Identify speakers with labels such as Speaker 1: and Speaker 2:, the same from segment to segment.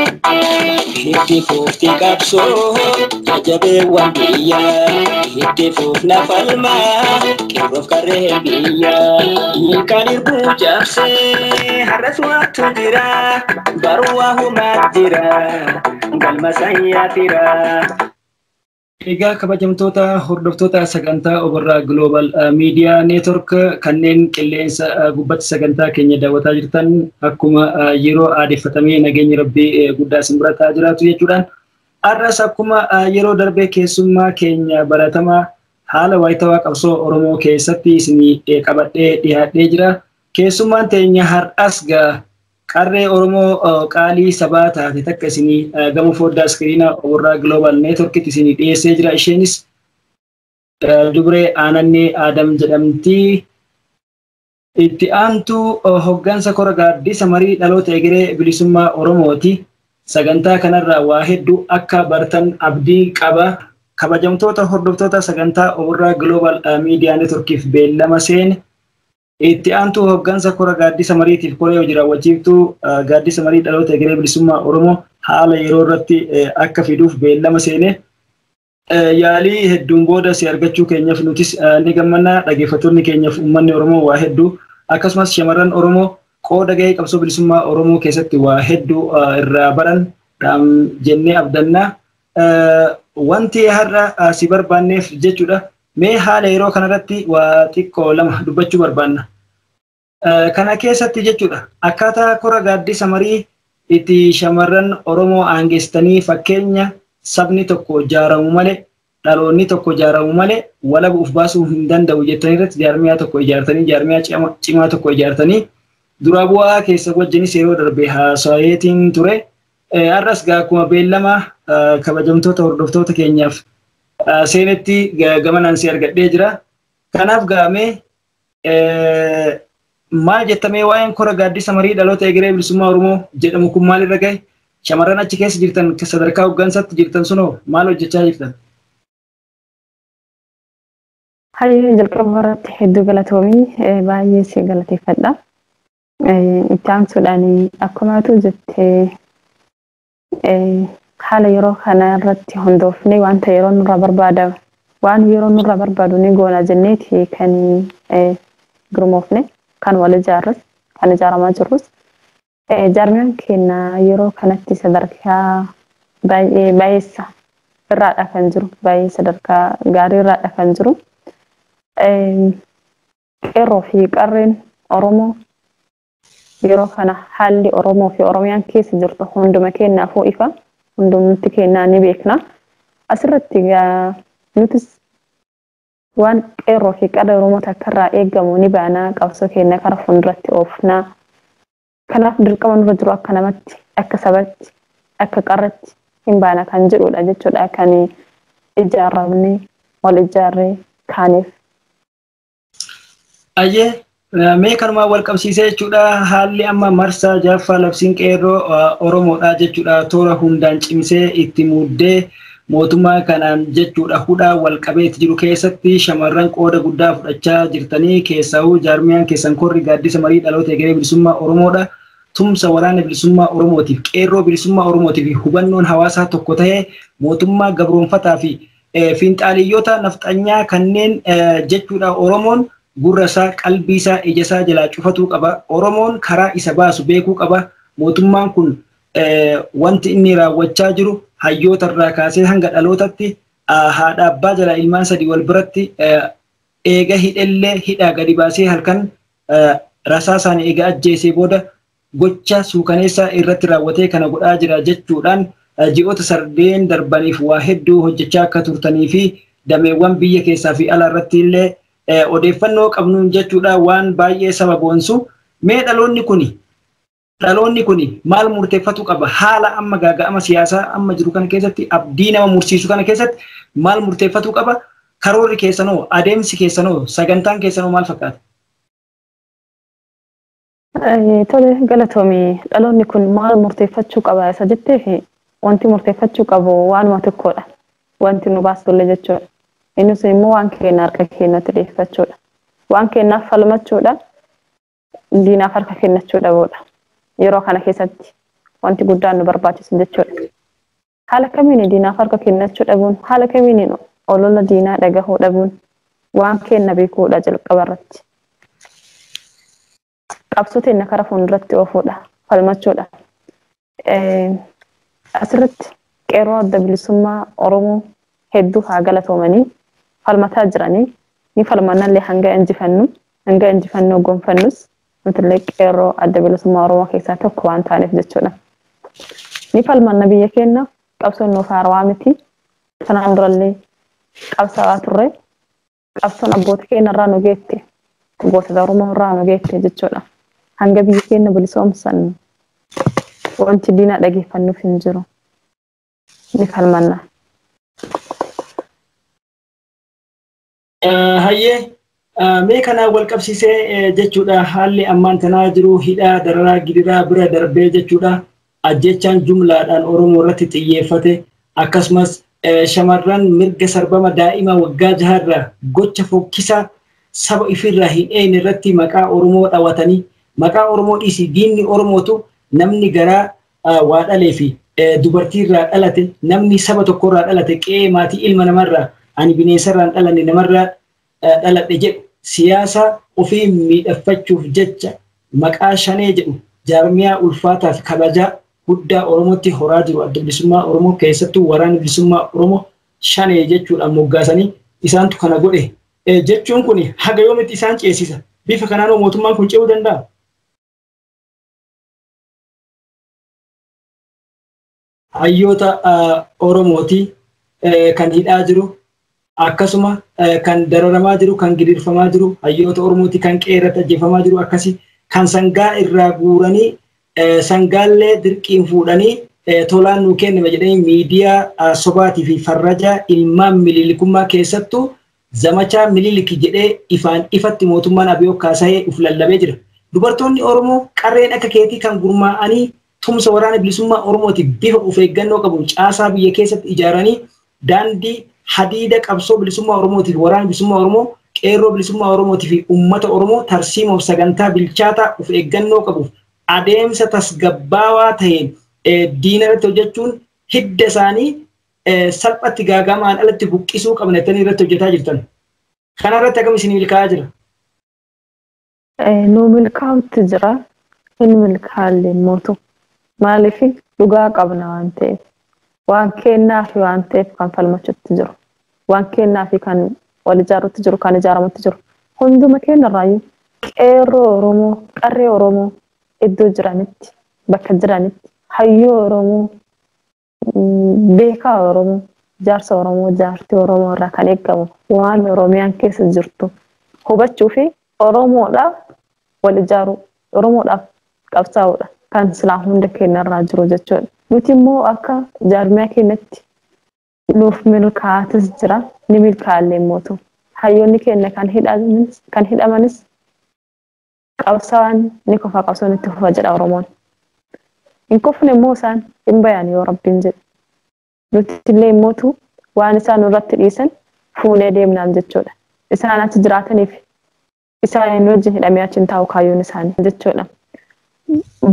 Speaker 1: Itti fufti qabsoo jajjabeewwan biyya itti fufna falmaa qeerroof qarree biyya kan irbuu cabsee har'as waatu jira baruu waa humaa jira galma sayyaa fira. Egaa kabajamtoota hordoftoota sagantaa Obarraa Global Media Network kanneen qilleensa gubbatti sagantaa keenya daawwataa jirtan akkuma yeroo aadeffatamee nageenyi rabbii guddaa isin birataa jiraatu jechuudhaan har'as akkuma yeroo darbee keessummaa keenya baratamaa haala wayitawaa qabsoo Oromoo keessatti isin qabadhee dhiyaadhee jira. Keessummaan teenya har'as qarree Oromoo qaalii sabaa taate takka isinii gama foddaa iskiriinaa Obarraa Global Network isinii dhiyeessee jira. Isheenis Dubree Aanannee Adam jedhamti. Itti aantuu hoggansa kora Gaadisa Marii dhaloota egeree bilisummaa Oromooti. Sagantaa kanarraa waa hedduu akka bartan abdii qaba. Kabajamtoota hordoftoota sagantaa Obarraa Global Media Networkiif beellama seene. Itti aantuu hoggansa kora Gaadisa Mariitiif koree hojii raawwachiiftuu Gaadisa Marii dhaloota egeree bilisummaa Oromoo haala yeroo irratti akka fiduuf beellama seene. Yaalii hedduun booda si argachuu keenyaaf nutis ni gammanna. Dhaggeeffattoonni keenyaaf uummanni Oromoo waa hedduu akkasumas shamarran Oromoo qooda gahee qabsoo bilisummaa Oromoo keessatti waa hedduu irraa baran jennee abdanna. Wanti har'a si barbaanneef jechuudha. Mee haala yeroo kanarratti waa xiqqoo lama dubbachuu barbaanna. Kana keessatti jechuudha akkaataa kora Gaaddisa Marii itti shamarran Oromoo aangeessitanii fakkeenya sabni tokko ijaaramu malee dhaloonni tokko ijaaramu malee walaba uf baasuu hin danda'u jettanii irratti jaarmiyaa tokko ijaartanii jaarmiyaa cimaa tokko ijaartanii dura bu'aa keessa wajjinis yeroo darbe haasayeetiin ture. Har'as akkuma beellama kabajamtoota hordoftoota keenyaaf seenetti gamanaan si argadhee jira. Kanaaf gaamee maal jettamee waa'een kora Gaaddisa Marii dhaloota egeree bilisummaa Oromoo jedhamu kun maal irra gahe? Shamarran achi keessa jirtan sadarkaa hoggansaatti jirtan sunoo maal hojjechaa jirtan?
Speaker 2: Hayyee jalqaba irratti hedduu galatoomii baay'ee si galateeffadha. Itti aansuudhaan akkumaatu jettee haala yeroo kana irratti hundoofnee wanta yeroo nurraa barbaada waan yeroo nurraa barbaadu ni goona jenneeti kan gurmoofne kan wal ijaarres kan ijaaramaa jirrus jaarmiyaan keenya yeroo kanatti sadarkaa baay'ee baay'eessa irraadha kan jiru baay'ee sadarkaa gaarii irraadha kan jiru qeerroo fi qarreen Oromoo yeroo kana haalli Oromoo fi Oromiyaan keessa jirtu hunduma keenyaafuu ifa hundumti keenya ni beekna. Asirratti nutis waan qeerroo fi qarree Oromoo takkarraa eegamu ni baana qabsoo keenya karaa fuulduratti oofna. Kanaaf dirqama nurra jiru akka namatti akka sabatti akka qarratti hin baana kan jedhudha jechuudha kan ijaaramne wal ijaarree kaaniif.
Speaker 1: Ayyee mee kanumaa wal qabsiisee jechuudha haalli amma marsaa jaaffaa labsiin qeerroo Oromoodha jechuudha toora hundaan cimsee itti muddee mootummaa kanaan jechuudha hudhaa wal qabeetti jiru keessatti shamarran qooda guddaa fudhachaa jirtanii keessaa'uu jaarmiyaan keessan korri Gaaddisa Marii dhaloota egeree bilisummaa Oromoodha. Tumsa waraana bilisummaa Oromootiif qeerroo bilisummaa Oromootiif hubannoon hawaasaa tokko ta'ee mootummaa gabroonfataa fi fiinxaaliyyoota nafxanyaa kanneen jechuudha Oromoon gurrasaa qalbiisaa ijasaa jalaa cufatuu qaba. Oromoon karaa isa baasu beekuu qaba. Mootummaan kun wanti inni raawwachaa jiru hayyoota irraa kaasee hanga dhalootatti haadha abbaa jalaa ilmaan sadii wal biratti eega hidhellee hidhaa gadi baasee halkan rasaasaan eega ajjeesee booda gocha suukaneessaa irratti raawwatee kana godhaa jira jechuudhaan ji'oota sardeen darbaniif waa hedduu hojjechaa akka turtanii fi dameewwan biyya keessaa fi ala irratti illee odeeffannoo qabnuun jechuudha waan baay'ee saba boonsu. Mee dhaloonni kuni maal murteeffatu qaba? Haala amma gaaga'ama siyaasaa amma jiru kana keessatti abdii nama mursiisu kana keessatti maal murteeffatu qaba? Karoorri keessanoo adeemsi keessanoo sagantaan keessanoo maal fakkaata?
Speaker 2: Tole galatoomii dhaloonni kun maal murteeffachuu qaba isa jetteef wanti murteeffachuu qabu waanuma tokkodha. Wanti nu baastullee jechuudha. Innis immoo waan keenya harka keenyatti dhiyeeffachuudha. Waan keenyaaf falmachuudha. diinaaf harka kennachuu dhabuudha. Yeroo kana keessatti wanti guddaan nu barbaachisu jechuudha. Haala kamiin diinaaf harka kennachuu dhabuun, haala kamiin olola diinaa dhagahuu dhabuun waan kenna beekuudha jalqaba irratti. Qabsoo teenya karaa fuulduratti oofuudha, falmachuudha. Asirratti qeerroo adda bilisummaa Oromoo hedduu haa galatoomanii falmataa jiranii ni falmannallee hanga injifannoo gonfannus nutillee qeerroo adda bilisummaa Oromoo keessaa tokko waan taaneef jechuudha. Ni falmanna biyya keenya qabsoon nuuf haarawaa miti. Kanaan durallee qabsaa'aa turre. Qabsoon abboota keenya irraa nu geette, gootota Oromoo irraa nu geette jechuudha. Hanga biyya keenya bilisoomsan wanti diinaa dhageeffannuuf hin jiru. Ni falmanna.
Speaker 1: Hayyee mee kanaan wal qabsiisee jechuudha haalli ammaan tanaa jiru hidhaa dararaa gidiraa bira darbee jechuudha. Ajjechaan jumlaadhaan Oromoo irratti xiyyeeffate akkasumas shamarran mirga sarbama daa'ima waggaa 6 irraa gocha fokkisaa saba ifirraa hin eeyne irratti maqaa Oromoo dhawatanii maqaa Oromoo dhiisii diinni Oromootu namni garaa waa dhalee fi dubartii irraa dhalate namni saba tokko irraa dhalate qe'ee maatii ilma namarraa ani bineensa irraa dhalanne namarraa dhaladhe jedhu siyaasa ofii miidhagfachuuf jecha maqaa shanee jedhu jaarmiyaa ulfaataaf kabajaa guddaa Oromootti horaa jiru adda bilisummaa Oromoo keessattuu waraana bilisummaa Oromoo shanee jechuudhaan moggaasanii isaantu kana godhe jechuun kun haga yoomitti isaan ceesisa bifa kanaan mootummaan kun ce'uu danda'a. Hayyoota Oromooti kan hidhaa jiru akkasuma kan dararamaa jiru kan gidirfamaa jiru hayyoota Oromooti kan qeerratti ajjeefamaa jiru akkasi kan sangaa irraa guuranii sangaallee dirqiin fuudhanii tolaan nuu kenname jedhanii miidiyaa sobaatii fi farraja ilmaan miliilikummaa keessattuu zamachaa miliiliki jedhee ifatti mootummaan Abiyoo kaasee uf lallabee jira. Dubartoonni Oromoo qarreen akka keetii kan gurmaa'anii tumsa waraana bilisummaa Oromooti bifa of eeggannoo qabuun caasaa biyya keessatti ijaaranii daandii hadiida qabsoo bilisummaa Oromootiif waraana bilisummaa Oromoo qeerroo bilisummaa Oromootii fi uummata Oromoo tarsiimoof sagantaa bilchaataa of eeggannoo qabuuf adeemsa tasgabbaawaa ta'een diina irratti hojjechuun hidda isaanii salphatti gaagamaan alatti buqqisuu qabanatanii irratti hojjetaa jirtan. Kana irratti akkam isin milkaa'aa jira?
Speaker 2: Nu milkaa'utti jira. Hin milkaa'allee mootu. Maaliif dhugaa qabna waan ta'eef. Waan kennaa fi waan ta'eef kan falmachuutti jiru. Waan kennaa fi kan wal ijaaruutti jiru, kan ijaaramutti jiru. Hunduma keenya irraayyuu qeerroo Oromoo, qarree Oromoo iddoo jiranitti, bakka jiranitti, hayyoo Oromoo, beekaa Oromoo, jaarsa Oromoo, jaartii Oromoo irraa kan eegamu waan Oromiyaan keessa jirtu hubachuu fi Oromoodhaaf wal ijaaruu, Oromoodhaaf qabsaa'uudha kan silaa hunda keenya irraa jiru jechuudha. Nuti immoo akka jaarmiyaa keenyatti nuuf milkaa'atis jira, ni milkaa'allee mootu. Hayyoonni keenya kan hidhamanis qabsaa'an ni kofa qabsoon itti fufa jedha Oromoon. Hin kofne immoo isaan hin bayan yoo Rabbiin jedhe. Nuti illee mootu waan isaan nurratti dhiisan fuunee deemnaan jechuudha. Isaan achi jiraataniif isaan wajjin hidhamee achi hin taa'u kaayyoon isaanii jechuudha.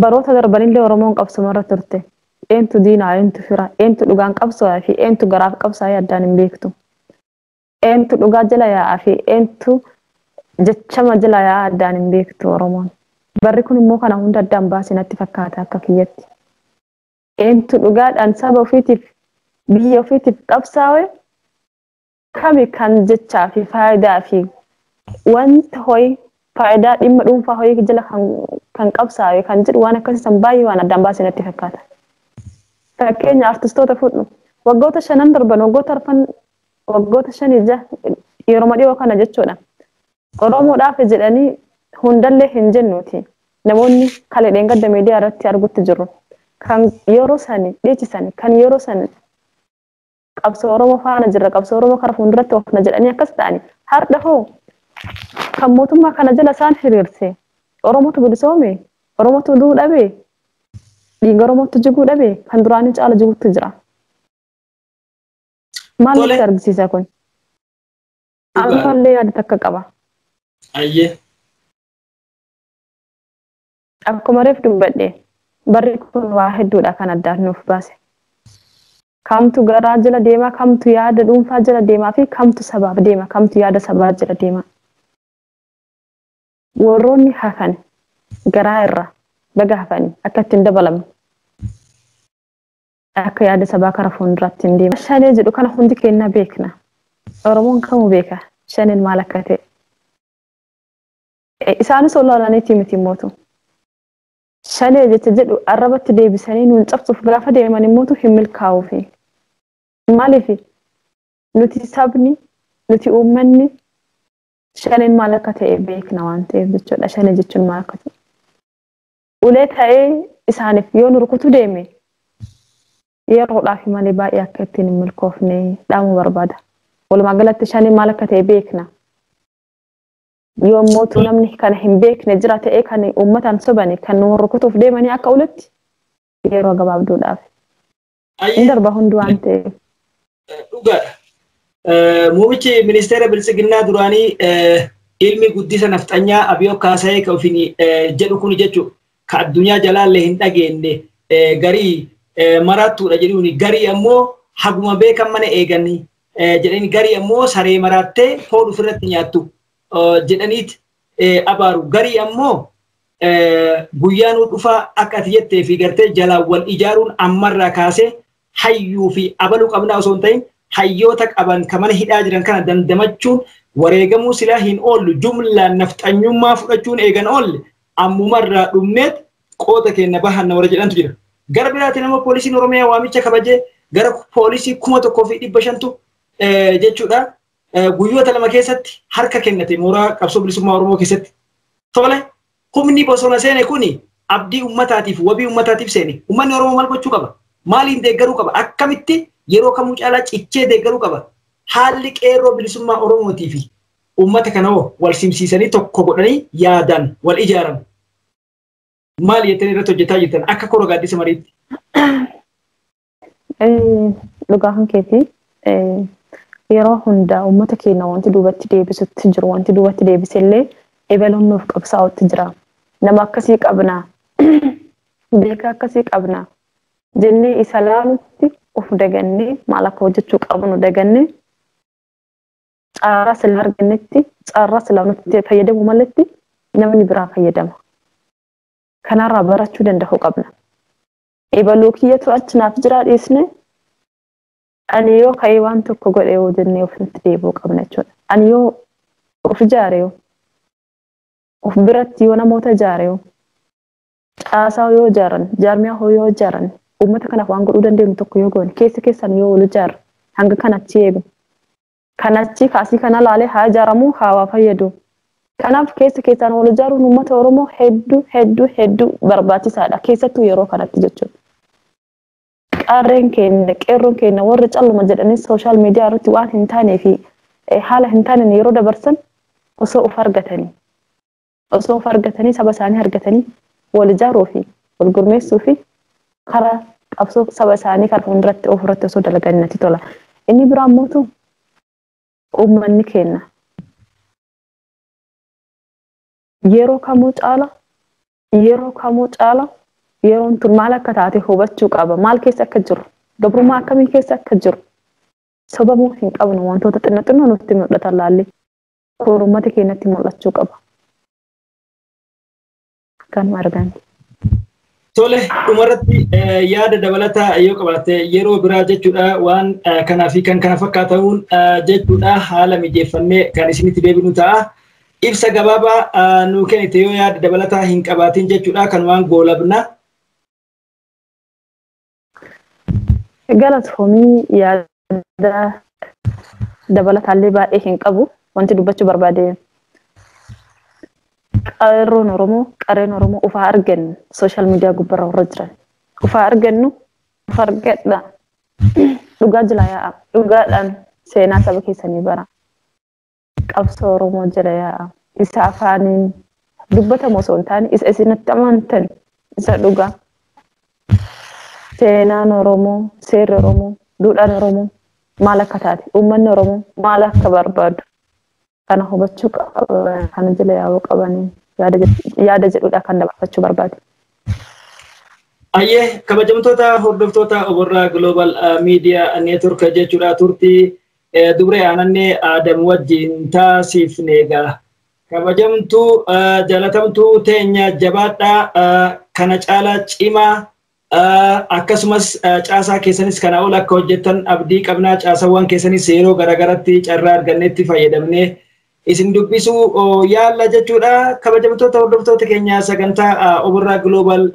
Speaker 2: Baroota darbanillee Oromoon qabsuma irra turte. Eentu diinaa, eentu fira, eentu dhugaan qabsoo fi eentu garaaf qabsaa'ee addaan hin beektu. Eentu dhugaa jala yaa'aa fi eentu jechama jala yaa'aa addaan hin beektu Oromoon. Barri kun immoo kana hunda addaan baasee natti fakkaata akka kiyyatti. Eentu dhugaadhaan saba ofiitiif biyya ofiitiif qabsaa'e kami kan jechaa fi faayidaa fi wanta ho'i faayidaa dhimma dhuunfaa ho'i jala kan qabsaa'e kan jedhu waan akkasiisan baay'ee waan addaan baasee natti fakkaata. Fakkeenya artistoota fudhu waggoota 5 darban waggoota 5 yeroo dhiyoo kana jechuudha. Oromoodhaaf jedhanii hundallee hin jennuuti. Namoonni kaleedhaan gadda miidiyaa irratti argutti jiru. Kan yeroo sani dhiichisan kan yeroo sani qabsoo Oromoo faana jirra qabsoo Oromoo karaa fuulduratti oofna jedhanii akkas ta'ani. Har'a hoo kan mootummaa kana jala isaan hiriirse Oromootu bilisoome Oromootu du'uu dhabe dhiiga Oromootu jiguu dhabe kan duraanii caala jiguutti jira. Maal nutti argisiisa kun? Ammallee yaada takka qaba.
Speaker 1: Ayyee.
Speaker 2: akkuma reef dubbadhe barri kun waa hedduudha kan addaan nuuf baase. Kamtu garaa jala deema, kamtu yaada dhuunfaa jala deemaa fi kamtu sabaaf deema, kamtu yaada sabaa jala deema. Warroonni hafan garaa irra baga hafanii akka ittiin dabalamne. Akka yaada sabaa karaa fuulduraatti hin deema. Shanee jedhu kana hundi keenya beekna. Oromoon kamuu beeka shaneen maal akka ta'e. Isaanis ololaniitii miti mootu. Shanee jecha jedhu arrabatti deebisanii nuun cabsuuf gaafa deeman immootu hin milkaa'uufi. Maaliif nuti sabni nuti uummanni shaneen maal akka ta'e beekna waan ta'eef jechuudha. Shanee jechuun maal akka ta'e. Ulee ta'ee isaaniif yoo nu rukutu deeme yeroodhaaf malee baay'ee akka ittiin hin milkoofne dhaamuu barbaada. Walumaa galatti shaneen maal akka ta'e beekna. Yoo mootu namni kana hin beekne jira ta'ee kan uummataan sobani kan nu rukutuuf deemanii akka uletti yeroo gabaabduudhaaf. Inni darba hundi waan ta'eef.
Speaker 1: Dhugaadha. Muummichi ministeera bilisiginnaa duraanii ilmi guddisa nafxanyaa Abiyoo Kaasayee kan ofiin jedhu kun jechuudha. Ka addunyaa jalaallee hin dhageenye garii maraattuudha jedhuuni garii ammoo haguma beekan mana eeganii jedhanii garii ammoo saree maraattee foon ofirratti nyaattu jedhaniit abaaru. Garii ammoo guyyaanuu dhufaa akka ati jettee fi gartee jalaan wal ijaaruun ammarraa kaasee hayyuu fi abaluu qabnaa osoo hin ta'in hayyoota qaban kan mana hidhaa jiran kana dandamachuun wareegamuu silaa hin oollu jumlaan nafxanyummaa fudhachuun eegan oolle ammumarraa dhumneet qooda keenya bahanna warra jedhantu jira. Gara biraatiin ammoo poolisiin Oromiyaa waamicha kabajee gara poolisii 1,500 jechuudha. Guyyoota lama keessatti harka kennate mooraa qabsoo bilisummaa Oromoo keessatti. Tole humni bosona seene kuni abdii uummataatiif wabii uummataatiif seene. Uummanni Oromoo maal gochuu qaba? Maaliin deeggaruu qaba? Akkamitti yeroo kamuu caalaa cichee deeggaruu qaba? Haalli qeerroo bilisummaa Oromootii fi uummata kana wal simsiisanii tokko godhanii yaadan wal ijaaran. Maal jettanii irratti hojjetaa jirtan akka koroo gaaddisa mariitti?
Speaker 2: Dhugaa kan keetii yeroo hundaa uummata keenya wanti duubatti deebisutti jiru wanti duubatti deebisellee ebaluun nuuf qabsaa'utti jira. Nama akkasii qabnaa beeka akkasii qabnaa jennee isa laalutti of dagannee maal akka hojjechuu qabnu dagannee caaraa sila argannetti caaraa sila nutti fayyadamu malatti namni biraa fayyadama. Kanarraa barachuu danda'uu qabna. Ebaluu kiyyatu achinaaf jira dhiisne ani yoo ka'ee waan tokko godhe yoo jennee ofitti deebi'uu qabna jechuudha. Ani yoo of ijaare yoo of biratti yoo namoota ijaare yoo caasaa yoo ijaaran jaarmiyaa yoo ijaaran uummata kanaaf waan godhuu dandeenyu tokko yoo goone keessa keessan yoo wal ijaarra hanga kanatti eegu. Kanachi kaasii kana laalee haa ijaaramu haa fayyadu. Kanaaf keessa keessaan wal ijaaruun uummata Oromoo hedduu barbaachisaadha. Keessattuu yeroo kanatti jechuudha. Qarreen keenya qeerroon keenya warra calluma jedhanii sooshaal miidiyaa irratti waan hin taanee fi haala hin taaneen yeroo dabarsan osoo of argatanii saba isaanii argatanii wal ijaaruu fi wal gurmeessuu fi karaa qabsoo saba isaanii karaa fuulduratti ofirratti osoo dalaganii natti tola. Inni biraan mootu uummanni keenya yeroo kamuu caala yeroon tun maal akka taate hubachuu qaba. Maal keessa akka jiru, gabrummaa akkamii keessa akka jiru sobamuu hin qabnu wantoota xinnoo nutti mul'atan laallee uummata keenyatti mul'achuu qaba. Kan argan.
Speaker 1: Tole dhumarratti yaada dabalataa yoo qabaatte yeroo biraa jechuudha waan kanaa fi kan kana fakkaatamuun jechuudha haala mijeeffannee kan isinitti deebinu ta'a. Ibsa gabaabaa nuu kennite yoo yaada dabalataa hin qabaatin jechuudha kan waan goolabna.
Speaker 2: Galatoomii yaada dabalataallee baay'ee hin qabu wanti dubbachuu barbaade. Qarreen Oromoo ufaa argannu sooshaal miidiyaa gubbarra warra jiran. Ufaa argannu ufaa argadha. Dhugaa jila yaa'a. Dhugaadhaan seenaa saba keessanii bara. Qabsoo Oromoo jira yaa'a. Isa afaaniin dubbatamu osoo hin taane isa isinatti amantan isa dhugaa. Seenaan Oromoo, seerri Oromoo, duudhaan Oromoo maal akka taate, uummanni Oromoo maal akka barbaadu kana hubachuu qaba. Kana jala yaa'uu qabanii yaada jedhudha kan dabarfachuu barbaade.
Speaker 1: Ayyee kabajamtoota hordoftoota Oborraa Global Media Network jechuudha turtii dubree aanannee Adam wajjin taasifne egaa kabajamtuu jaalatamtuu teenya jabaadhaa kana caalaa cimaa akkasumas caasaa keessanis kana ol akka hojjettan abdii qabnaa caasawwan keessanis yeroo garagaratti carraa argannetti fayyadamnee isin dubbisuu yaalla jechuudha kabajamtoota hordoftoota keenya sagantaa Oborraa Global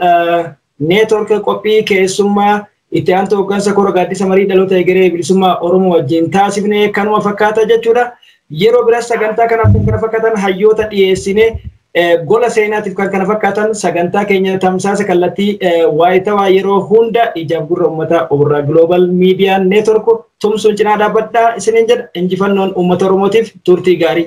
Speaker 1: Network qophii keessummaa itti aantu hoggansa kora Gaadisa Marii Dhaloota Egeree Bilisummaa Oromoo wajjin taasifne kanuma fakkaata jechuudha. Yeroo biraa sagantaa kanaaf kan kana fakkaatan hayyoota dhiyeessine gola seenaatiif kan kana fakkaatan sagantaa keenya tamsaasa kallattii waayitawaa yeroo hunda ijaaf gurra uummata Oborraa Global Media Network tumsuun cinaa dhaabbadhaa isiniin jedha injifannoon uummata Oromootiif turtii gaarii.